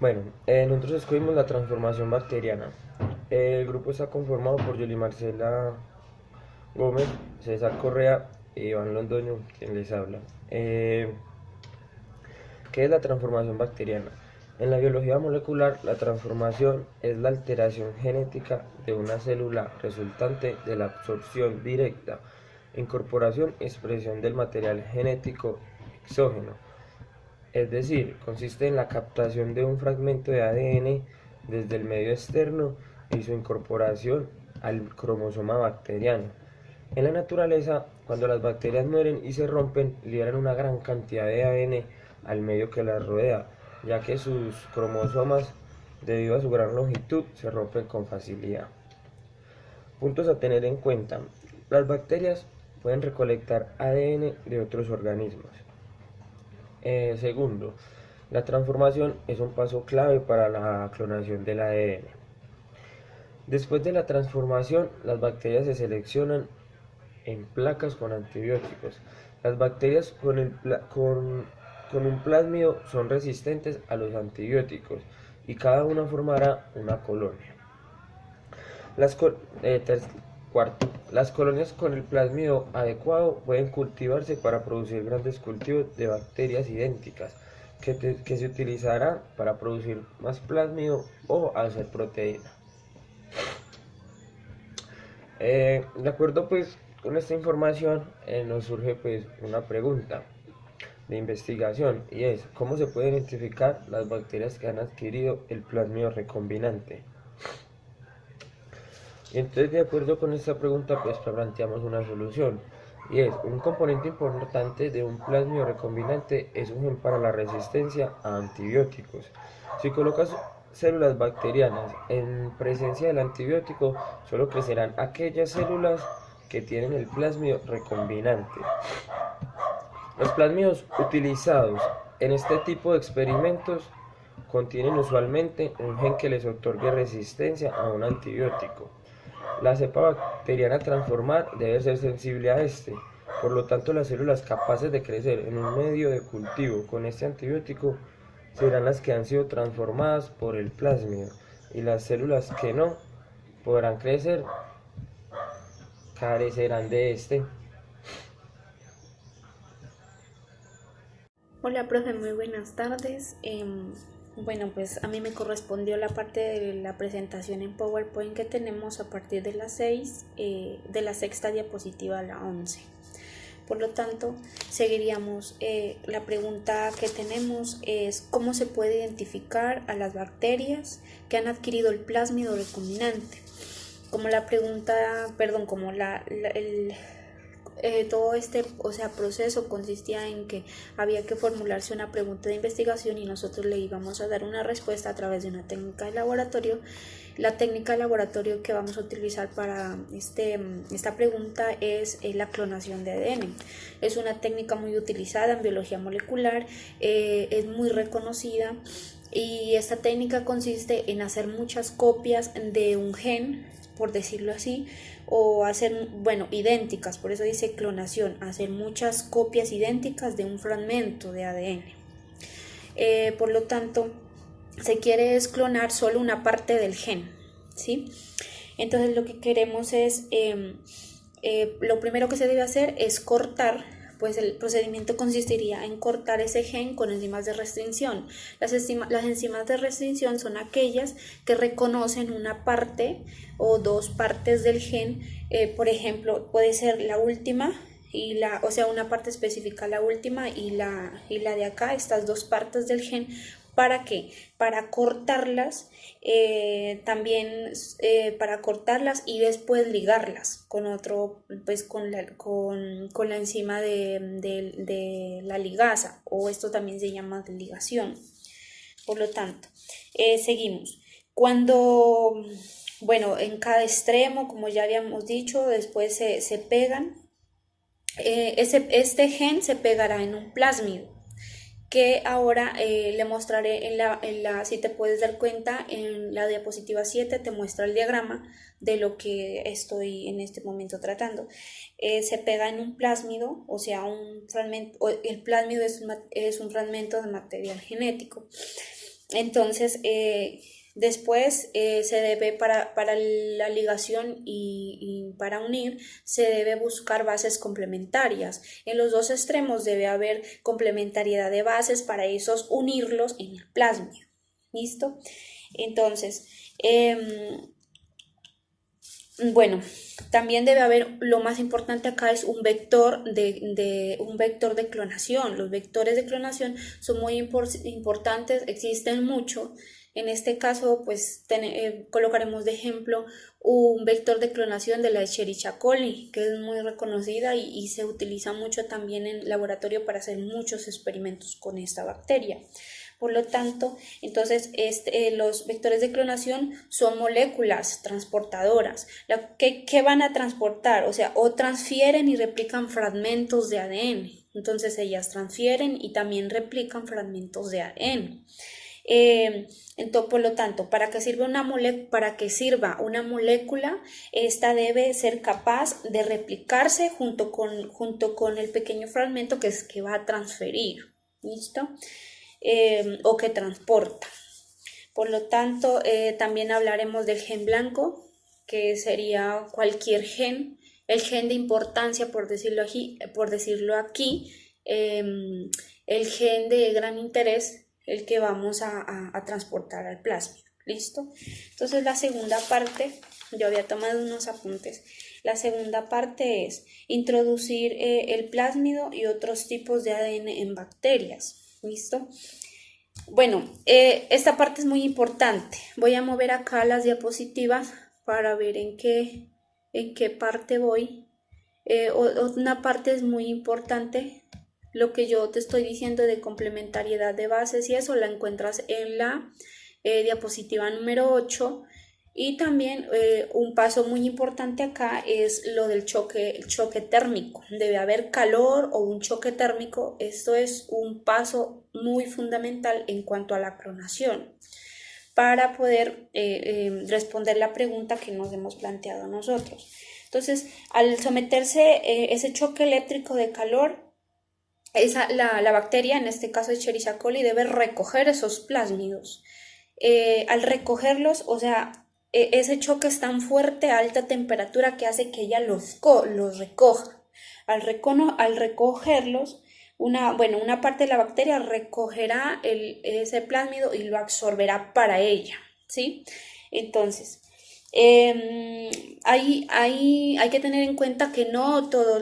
Bueno, nosotros escogimos la transformación bacteriana. El grupo está conformado por Yoli Marcela Gómez, César Correa y Iván Londoño, quien les habla. ¿Qué es la transformación bacteriana? En la biología molecular, la transformación es la alteración genética de una célula resultante de la absorción directa, incorporación y expresión del material genético exógeno. Es decir, consiste en la captación de un fragmento de ADN desde el medio externo y su incorporación al cromosoma bacteriano. En la naturaleza, cuando las bacterias mueren y se rompen, liberan una gran cantidad de ADN al medio que las rodea, ya que sus cromosomas, debido a su gran longitud, se rompen con facilidad. Puntos a tener en cuenta. Las bacterias pueden recolectar ADN de otros organismos. Segundo, la transformación es un paso clave para la clonación del ADN. Después de la transformación, las bacterias se seleccionan en placas con antibióticos. Las bacterias con un plásmido son resistentes a los antibióticos y cada una formará una colonia. Las, cuarto, las colonias con el plásmido adecuado pueden cultivarse para producir grandes cultivos de bacterias idénticas que se utilizará para producir más plásmido o hacer proteína. De acuerdo pues con esta información nos surge pues una pregunta de investigación y es ¿cómo se puede identificar las bacterias que han adquirido el plasmido recombinante? Y entonces de acuerdo con esta pregunta pues planteamos una solución y es un componente importante de un plasmido recombinante es un gen para la resistencia a antibióticos. Si colocas células bacterianas en presencia del antibiótico, solo crecerán aquellas células que tienen el plasmido recombinante. Los plasmidos utilizados en este tipo de experimentos contienen usualmente un gen que les otorgue resistencia a un antibiótico. La cepa bacteriana a transformar debe ser sensible a este. Por lo tanto, las células capaces de crecer en un medio de cultivo con este antibiótico serán las que han sido transformadas por el plásmido y las células que no podrán crecer carecerán de este. Hola, profe, muy buenas tardes. Bueno, pues a mí me correspondió la parte de la presentación en PowerPoint que tenemos a partir de las 6, de la sexta diapositiva a la 11. Por lo tanto, seguiríamos. La pregunta que tenemos es ¿cómo se puede identificar a las bacterias que han adquirido el plásmido recombinante? Como la pregunta, perdón, como todo este, proceso consistía en que había que formularse una pregunta de investigación y nosotros le íbamos a dar una respuesta a través de una técnica de laboratorio. La técnica de laboratorio que vamos a utilizar para esta pregunta es la clonación de ADN. Es una técnica muy utilizada en biología molecular, es muy reconocida y esta técnica consiste en hacer muchas copias de un gen, por decirlo así, o hacer, bueno, idénticas, por eso dice clonación, hacer muchas copias idénticas de un fragmento de ADN. Por lo tanto, se quiere es clonar solo una parte del gen, ¿sí? Entonces lo que queremos es, lo primero que se debe hacer es cortar, pues el procedimiento consistiría en cortar ese gen con enzimas de restricción. Las enzimas de restricción son aquellas que reconocen una parte o dos partes del gen, por ejemplo, puede ser la última y una parte específica, la última y la de acá, estas dos partes del gen. ¿Para qué? Para cortarlas, para cortarlas y después ligarlas con otro, pues con la enzima de la ligasa, o esto también se llama ligación. Por lo tanto, seguimos. Cuando, bueno, en cada extremo, como ya habíamos dicho, después se pegan. Este gen se pegará en un plásmido que ahora le mostraré si te puedes dar cuenta, en la diapositiva 7 te muestra el diagrama de lo que estoy en este momento tratando. Se pega en un plásmido, o sea, un fragmento, el plásmido es un fragmento de material genético. Entonces, después se debe, para la ligación y para unir, se debe buscar bases complementarias. En los dos extremos debe haber complementariedad de bases para esos unirlos en el plásmido. ¿Listo? Entonces, bueno, también debe haber, lo más importante acá es un vector de clonación. Los vectores de clonación son muy importantes, existen mucho. En este caso, pues colocaremos de ejemplo un vector de clonación de la Escherichia coli, que es muy reconocida y se utiliza mucho también en laboratorio para hacer muchos experimentos con esta bacteria. Por lo tanto, entonces los vectores de clonación son moléculas transportadoras. ¿Qué van a transportar? O sea, o transfieren y replican fragmentos de ADN. Entonces ellas transfieren y también replican fragmentos de ADN. Entonces, por lo tanto, para que sirva una molécula, esta debe ser capaz de replicarse junto con el pequeño fragmento que va a transferir. ¿Listo? O que transporta. Por lo tanto, también hablaremos del gen blanco, que sería cualquier gen, el gen de importancia, por decirlo aquí, el gen de gran interés, el que vamos a transportar al plásmido. ¿Listo? Entonces la segunda parte, yo había tomado unos apuntes. La segunda parte es introducir el plásmido y otros tipos de ADN en bacterias. ¿Listo? Bueno, esta parte es muy importante. Voy a mover acá las diapositivas para ver en qué parte voy. Una parte es muy importante. Lo que yo te estoy diciendo de complementariedad de bases y eso la encuentras en la diapositiva número 8. Y también un paso muy importante acá es lo del choque térmico. Debe haber calor o un choque térmico. Esto es un paso muy fundamental en cuanto a la clonación para poder responder la pregunta que nos hemos planteado nosotros. Entonces, al someterse ese choque eléctrico de calor, la bacteria, en este caso Escherichia coli, debe recoger esos plásmidos. Al recogerlos, o sea, ese choque es tan fuerte a alta temperatura que hace que ella los recoja. Al recogerlos, una parte de la bacteria recogerá ese plásmido y lo absorberá para ella, ¿sí? Entonces, hay que tener en cuenta que no todas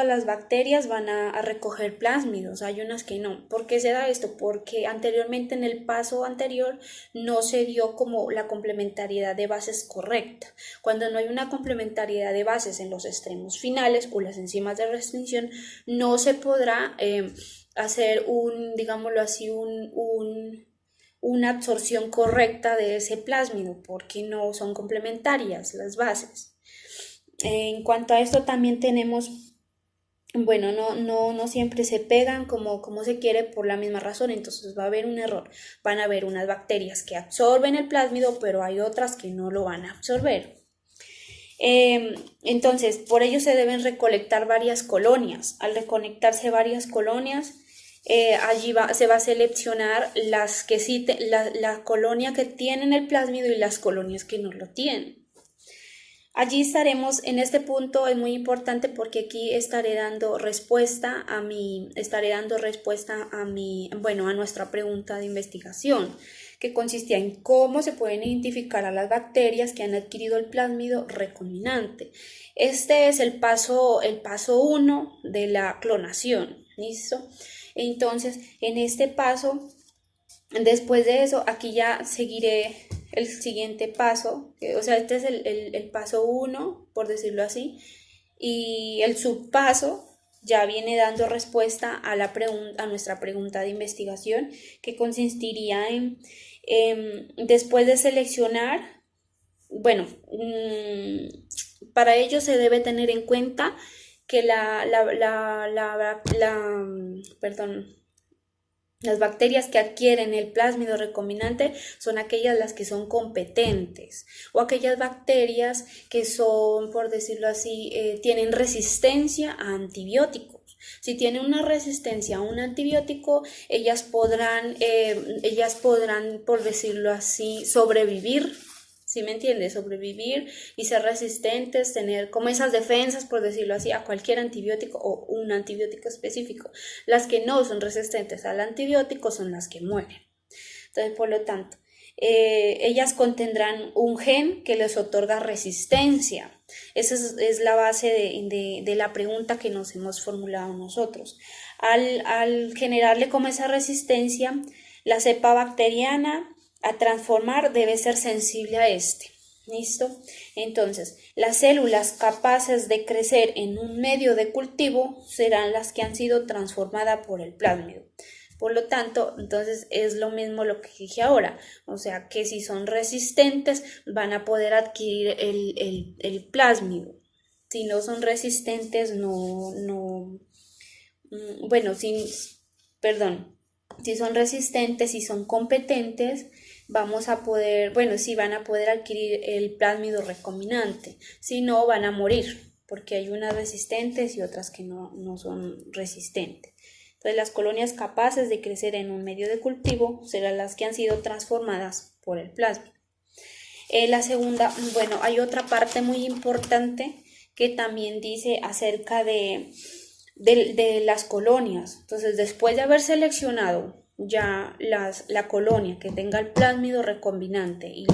las bacterias van a recoger plásmidos, hay unas que no. ¿Por qué se da esto? Porque anteriormente, en el paso anterior, no se dio como la complementariedad de bases correcta. Cuando no hay una complementariedad de bases en los extremos finales o las enzimas de restricción, no se podrá hacer digámoslo así, una absorción correcta de ese plásmido porque no son complementarias las bases. En cuanto a esto también tenemos, bueno, no siempre se pegan como se quiere por la misma razón, entonces va a haber un error. Van a haber unas bacterias que absorben el plásmido, pero hay otras que no lo van a absorber. Entonces, por ello se deben recolectar varias colonias. Al recolectarse varias colonias, allí se va a seleccionar la colonia que tienen el plásmido y las colonias que no lo tienen. Allí estaremos, en este punto es muy importante porque aquí estaré dando respuesta a nuestra pregunta de investigación, que consistía en cómo se pueden identificar a las bacterias que han adquirido el plásmido recombinante. Este es el paso 1 de la clonación, ¿listo? Entonces, en este paso, después de eso, aquí ya seguiré el siguiente paso, o sea, este es el paso 1, por decirlo así, y el subpaso ya viene dando respuesta a nuestra pregunta de investigación, que consistiría en después de seleccionar, bueno, para ello se debe tener en cuenta que las bacterias que adquieren el plásmido recombinante son aquellas las que son competentes, o aquellas bacterias que son, por decirlo así, tienen resistencia a antibióticos. Si tienen una resistencia a un antibiótico, ellas podrán, por decirlo así, sobrevivir. ¿Sí me entiendes? Sobrevivir y ser resistentes, tener como esas defensas, por decirlo así, a cualquier antibiótico o un antibiótico específico. Las que no son resistentes al antibiótico son las que mueren. Entonces, por lo tanto, ellas contendrán un gen que les otorga resistencia. Esa es la base de la pregunta que nos hemos formulado nosotros. Al generarle como esa resistencia, la cepa bacteriana a transformar debe ser sensible a este. ¿Listo? Entonces, las células capaces de crecer en un medio de cultivo serán las que han sido transformadas por el plásmido. Por lo tanto, entonces es lo mismo lo que dije ahora, o sea que si son resistentes van a poder adquirir el plásmido. Si no son resistentes, bueno, perdón, si son resistentes y son competentes, vamos a poder, bueno, sí van a poder adquirir el plásmido recombinante, si no van a morir, porque hay unas resistentes y otras que no son resistentes. Entonces, las colonias capaces de crecer en un medio de cultivo serán las que han sido transformadas por el plasma. La segunda, bueno, hay otra parte muy importante que también dice acerca de las colonias. Entonces, después de haber seleccionado ya la colonia que tenga el plásmido recombinante y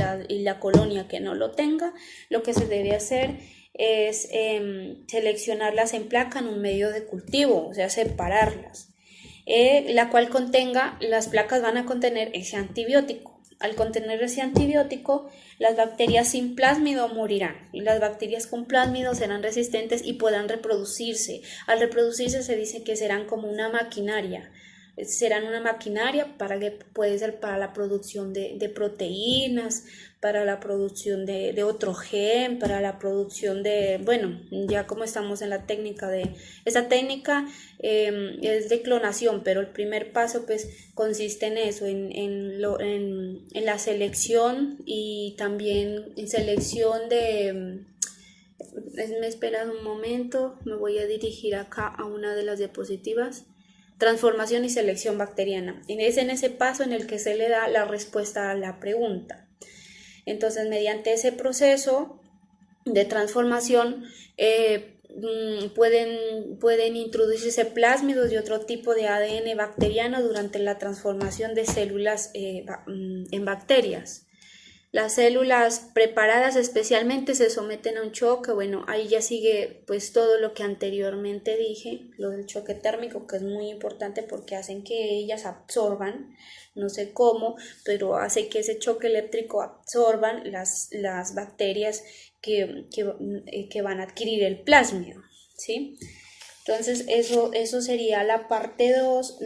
la colonia que no lo tenga, lo que se debe hacer es seleccionarlas en placa en un medio de cultivo, o sea, separarlas. La cual las placas van a contener ese antibiótico. Al contener ese antibiótico, las bacterias sin plásmido morirán y las bacterias con plásmido serán resistentes y podrán reproducirse. Al reproducirse se dice que serán como una maquinaria. Serán una maquinaria puede ser para la producción de proteínas, para la producción de otro gen, para la producción bueno, ya como estamos en la técnica esta técnica es de clonación, pero el primer paso pues consiste en eso, en la selección y también en selección me esperas un momento, me voy a dirigir acá a una de las diapositivas. Transformación y selección bacteriana. Es en ese paso en el que se le da la respuesta a la pregunta. Entonces, mediante ese proceso de transformación pueden introducirse plásmidos y otro tipo de ADN bacteriano durante la transformación de células en bacterias. Las células preparadas especialmente se someten a un choque, bueno, ahí ya sigue pues todo lo que anteriormente dije, lo del choque térmico, que es muy importante porque hacen que ellas absorban, no sé cómo, pero hace que ese choque eléctrico absorban las bacterias que van a adquirir el plásmido, ¿sí? Entonces eso sería la parte 2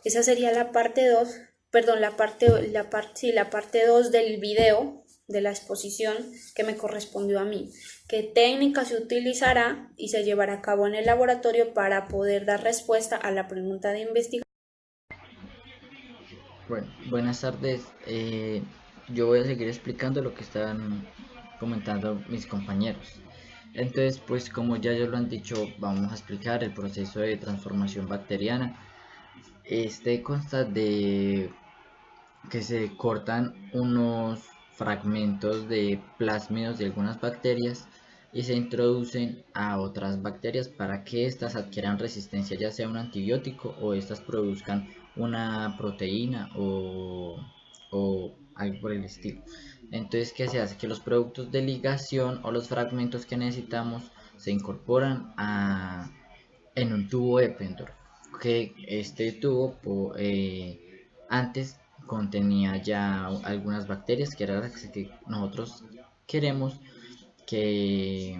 esa sería la parte 2. Perdón, la parte 2 del video de la exposición que me correspondió a mí. ¿Qué técnica se utilizará y se llevará a cabo en el laboratorio para poder dar respuesta a la pregunta de investigación? Bueno, buenas tardes. Yo voy a seguir explicando lo que están comentando mis compañeros. Entonces, pues como ya lo han dicho, vamos a explicar el proceso de transformación bacteriana. Este consta de que se cortan unos fragmentos de plásmidos de algunas bacterias y se introducen a otras bacterias para que éstas adquieran resistencia, ya sea un antibiótico o éstas produzcan una proteína o algo por el estilo. Entonces, ¿qué se hace? Que los productos de ligación o los fragmentos que necesitamos se incorporan en un tubo Eppendorf, que este tubo antes contenía ya algunas bacterias que eran las que nosotros queremos que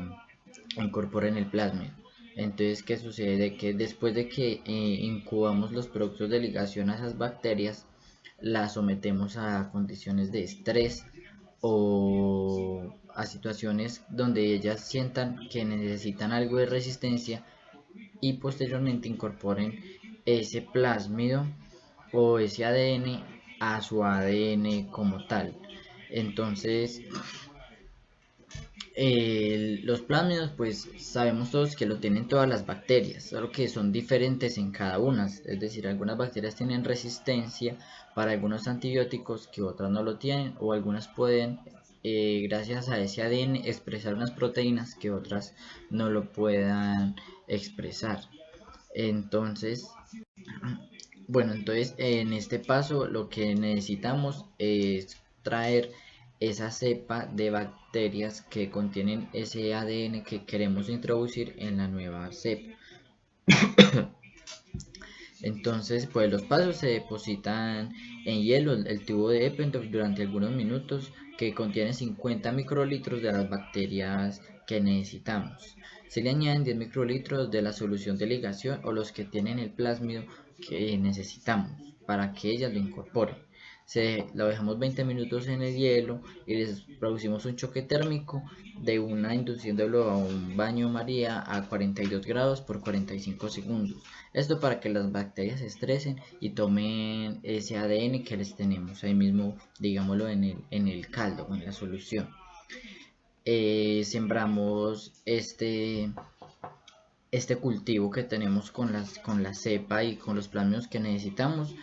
incorporen el plasma. Entonces, ¿qué sucede? Que después de que incubamos los productos de ligación a esas bacterias, las sometemos a condiciones de estrés o a situaciones donde ellas sientan que necesitan algo de resistencia y posteriormente incorporen ese plásmido o ese ADN a su ADN como tal. Entonces, Los plásmidos, pues sabemos todos que lo tienen todas las bacterias, solo que son diferentes en cada una. Es decir, algunas bacterias tienen resistencia para algunos antibióticos que otras no lo tienen, o algunas pueden, gracias a ese ADN, expresar unas proteínas que otras no lo puedan expresar. Entonces, entonces en este paso lo que necesitamos es traer esa cepa de bacterias que contienen ese ADN que queremos introducir en la nueva cepa. Entonces, pues los pasos se depositan en hielo el tubo de Eppendorf durante algunos minutos, que contiene 50 microlitros de las bacterias que necesitamos. Se le añaden 10 microlitros de la solución de ligación o los que tienen el plásmido que necesitamos para que ellas lo incorporen. Lo dejamos 20 minutos en el hielo y les producimos un choque térmico de una, induciéndolo a un baño María a 42 grados por 45 segundos. Esto para que las bacterias se estresen y tomen ese ADN que les tenemos ahí mismo, digámoslo, en el caldo, en la solución. Sembramos este cultivo que tenemos con la cepa y con los plásmidos que necesitamos,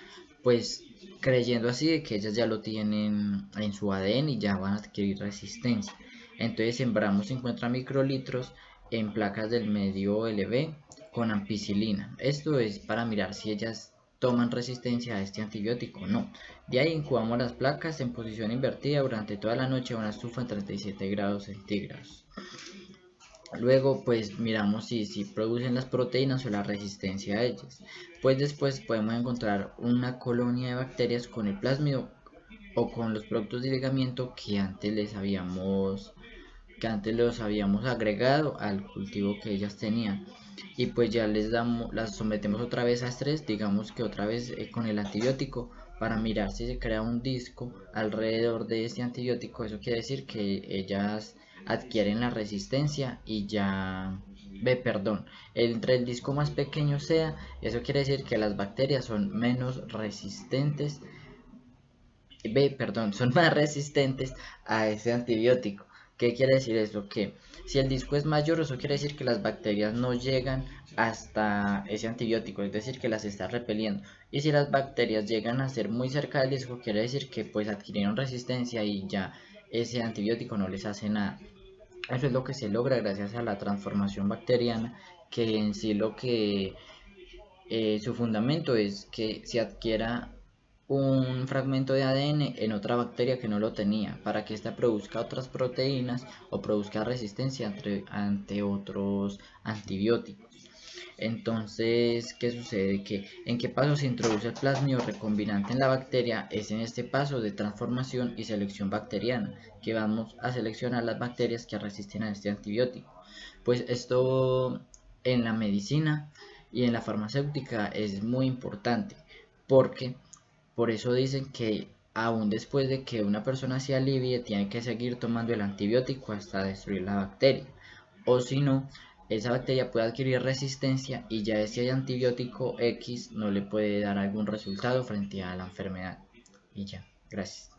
pues creyendo así de que ellas ya lo tienen en su ADN y ya van a adquirir resistencia. Entonces sembramos 50 microlitros en placas del medio LB con ampicilina. Esto es para mirar si ellas toman resistencia a este antibiótico o no. De ahí incubamos las placas en posición invertida durante toda la noche a una estufa en 37 grados centígrados. Luego pues miramos si producen las proteínas o la resistencia a ellas. Pues después podemos encontrar una colonia de bacterias con el plásmido o con los productos de ligamiento que antes los habíamos agregado al cultivo que ellas tenían, y pues ya las sometemos otra vez a estrés, digamos que otra vez con el antibiótico, para mirar si se crea un disco alrededor de este antibiótico. Eso quiere decir que ellas adquieren la resistencia y ya entre el disco más pequeño sea, eso quiere decir que las bacterias son menos resistentes, son más resistentes a ese antibiótico. ¿Qué quiere decir eso? Que si el disco es mayor, eso quiere decir que las bacterias no llegan hasta ese antibiótico, es decir, que las está repeliendo. Y si las bacterias llegan a ser muy cerca del disco, quiere decir que pues adquirieron resistencia y ya ese antibiótico no les hace nada. Eso es lo que se logra gracias a la transformación bacteriana, que en sí su fundamento es que se adquiera un fragmento de ADN en otra bacteria que no lo tenía, para que ésta produzca otras proteínas o produzca resistencia ante otros antibióticos. Entonces, ¿qué sucede? ¿En qué paso se introduce el plasmido recombinante en la bacteria? Es en este paso de transformación y selección bacteriana, que vamos a seleccionar las bacterias que resisten a este antibiótico. Pues esto en la medicina y en la farmacéutica es muy importante, porque por eso dicen que aún después de que una persona se alivie, tiene que seguir tomando el antibiótico hasta destruir la bacteria. O si no, esa bacteria puede adquirir resistencia y ya ese antibiótico X no le puede dar algún resultado frente a la enfermedad. Y ya, gracias.